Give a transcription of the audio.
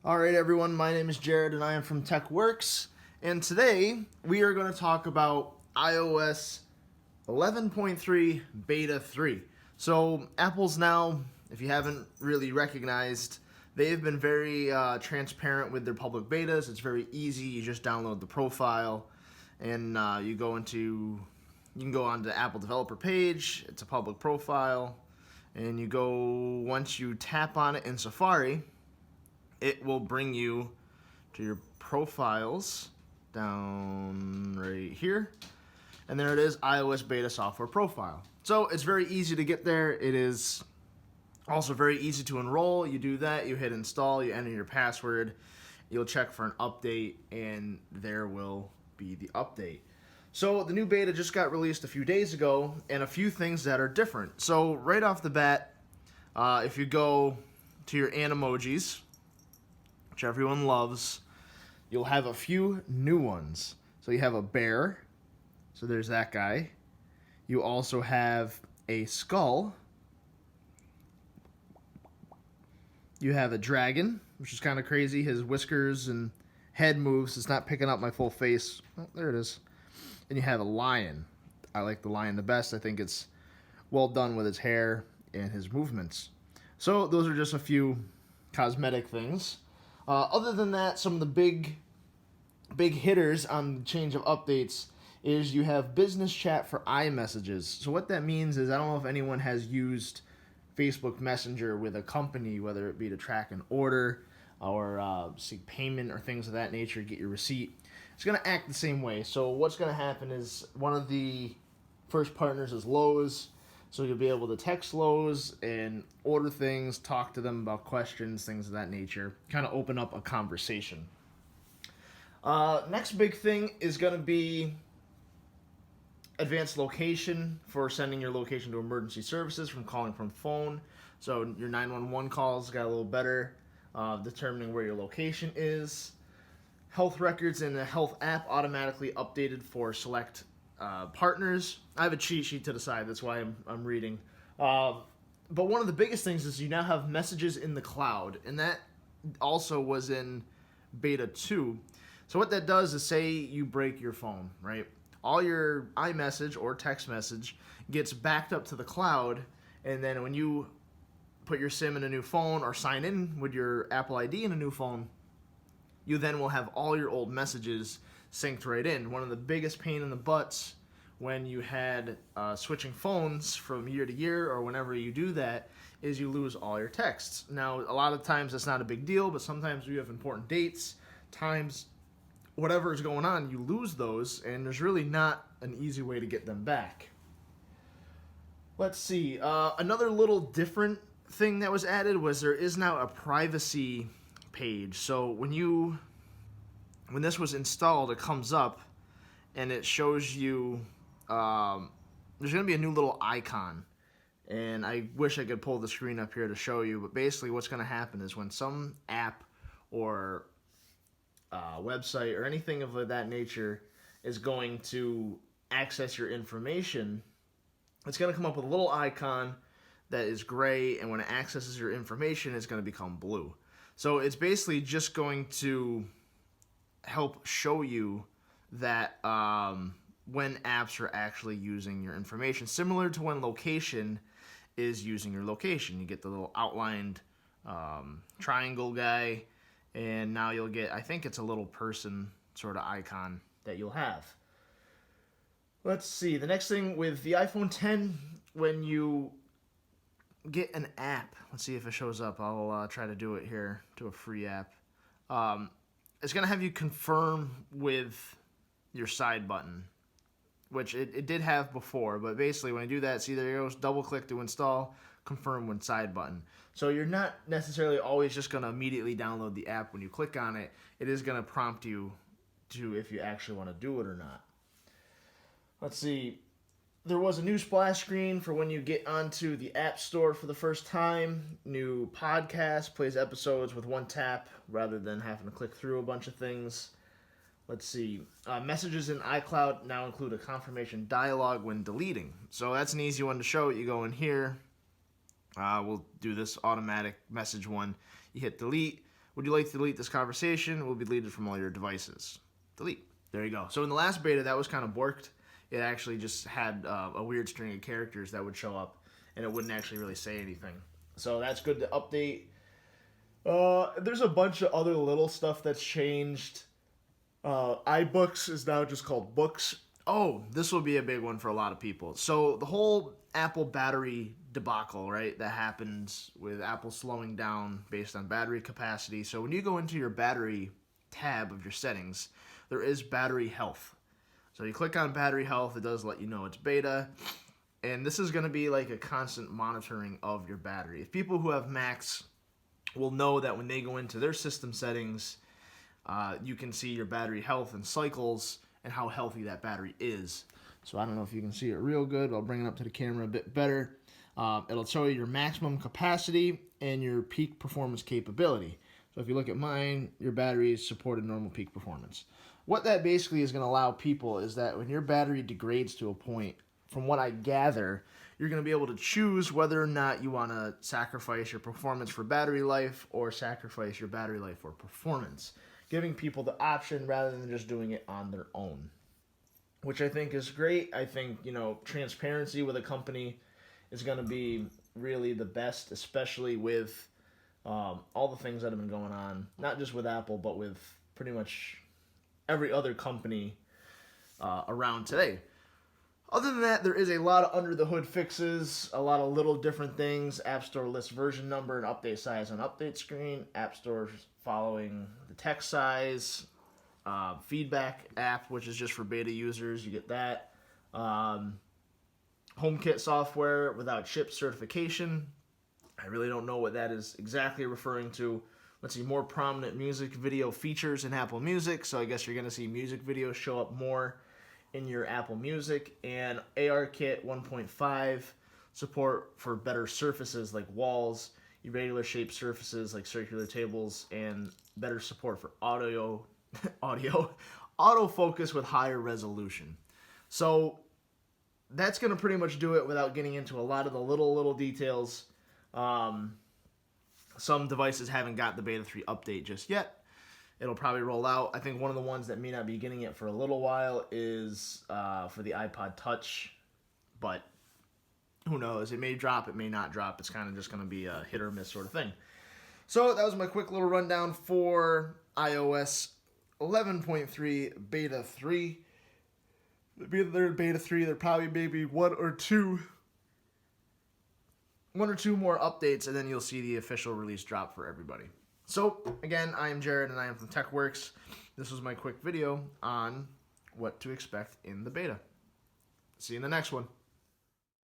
Alright everyone, my name is Jared and I am from TechWorks, and today we are going to talk about iOS 11.3 Beta 3. So Apple's now, if you haven't really recognized, they've been very transparent with their public betas. It's very easy. You just download the profile and you can go onto the Apple developer page. It's a public profile, and you go, once you tap on it in Safari, it will bring you to your profiles down right here. And there it is, iOS beta software profile. So it's very easy to get there. It is also very easy to enroll. You do that, you hit install, you enter your password, you'll check for an update, and there will be the update. So the new beta just got released a few days ago, and a few things that are different. So right off the bat, if you go to your Animojis, which everyone loves, you'll have a few new ones. So you have a bear, so there's that guy. You also have a skull. You have a dragon, which is kind of crazy. His whiskers and head moves. It's not picking up my full face. Oh, there it is. And you have a lion. I like the lion the best. I think it's well done with his hair and his movements. So those are just a few cosmetic things. Other than that, some of the big hitters on the change of updates is you have business chat for iMessages. So what that means is, I don't know if anyone has used Facebook Messenger with a company, whether it be to track an order or seek payment or things of that nature, get your receipt. It's going to act the same way. So what's going to happen is, one of the first partners is Lowe's. So you'll be able to text Lowe's and order things, talk to them about questions, things of that nature. Kind of open up a conversation. Next big thing is going to be advanced location for sending your location to emergency services from calling from phone. So your 911 calls got a little better, determining where your location is. Health records in the health app automatically updated for select partners. I have a cheat sheet to the side, that's why I'm reading. But one of the biggest things is you now have messages in the cloud, and that also was in beta 2. So what that does is, say you break your phone, right? All your iMessage or text message gets backed up to the cloud, and then when you put your SIM in a new phone or sign in with your Apple ID in a new phone, you then will have all your old messages synced right in. One of the biggest pain in the butts when you had switching phones from year to year, or whenever you do that, is you lose all your texts. Now, a lot of times that's not a big deal, but sometimes you have important dates, times, whatever is going on, you lose those, and there's really not an easy way to get them back. Let's see. Another little different thing that was added was there is now a privacy page. So when this was installed, it comes up and it shows you there's going to be a new little icon, and I wish I could pull the screen up here to show you, but basically what's going to happen is, when some app or website or anything of that nature is going to access your information, it's going to come up with a little icon that is gray, and when it accesses your information, it's going to become blue. So it's basically just going to help show you that when apps are actually using your information, similar to when location is using your location. You get the little outlined triangle guy, and now you'll get, I think it's a little person sort of icon that you'll have. Let's see, the next thing with the iPhone 10, when you get an app, let's see if it shows up. I'll try to do it here to a free app. It's going to have you confirm with your side button, which it did have before, but basically when I do that, see, there it goes, double click to install, confirm with side button. So you're not necessarily always just going to immediately download the app when you click on it. It is going to prompt you to, if you actually want to do it or not. Let's see. There was a new splash screen for when you get onto the App Store for the first time. New podcast, plays episodes with one tap rather than having to click through a bunch of things. Let's see. Messages in iCloud now include a confirmation dialog when deleting. So that's an easy one to show. You go in here. We'll do this automatic message one. You hit delete. Would you like to delete this conversation? It will be deleted from all your devices. Delete. There you go. So in the last beta, that was kind of borked. It actually just had a weird string of characters that would show up, and it wouldn't actually really say anything. So that's good to update. There's a bunch of other little stuff that's changed. iBooks is now just called Books. Oh, this will be a big one for a lot of people. So the whole Apple battery debacle, right, that happens with Apple slowing down based on battery capacity. So when you go into your battery tab of your settings, there is battery health. So you click on battery health, it does let you know it's beta. And this is going to be like a constant monitoring of your battery. If people who have Macs will know that when they go into their system settings, you can see your battery health and cycles and how healthy that battery is. So I don't know if you can see it real good. I'll bring it up to the camera a bit better. It'll show you your maximum capacity and your peak performance capability. So if you look at mine, your battery is supported normal peak performance. What that basically is going to allow people is that when your battery degrades to a point, from what I gather, you're going to be able to choose whether or not you want to sacrifice your performance for battery life or sacrifice your battery life for performance, giving people the option rather than just doing it on their own, which I think is great. I think, transparency with a company is going to be really the best, especially with all the things that have been going on, not just with Apple, but with pretty much every other company around today. Other than that, there is a lot of under-the-hood fixes, a lot of little different things. App Store lists version number and update size on update screen. App Store following the text size. Feedback app, which is just for beta users. You get that. HomeKit software without chip certification. I really don't know what that is exactly referring to. Let's see, more prominent music video features in Apple Music. So I guess you're going to see music videos show up more in your Apple Music. And ARKit 1.5 support for better surfaces like walls, irregular shaped surfaces like circular tables, and better support for autofocus with higher resolution. So that's going to pretty much do it without getting into a lot of the little details. Some devices haven't got the Beta 3 update just yet. It'll probably roll out. I think one of the ones that may not be getting it for a little while is for the iPod Touch, but who knows? It may drop, it may not drop. It's kind of just going to be a hit or miss sort of thing. So that was my quick little rundown for iOS 11.3 Beta 3. Beta 3, there probably maybe one or two more updates, and then you'll see the official release drop for everybody. So, again, I am Jared, and I am from TechWorks. This was my quick video on what to expect in the beta. See you in the next one.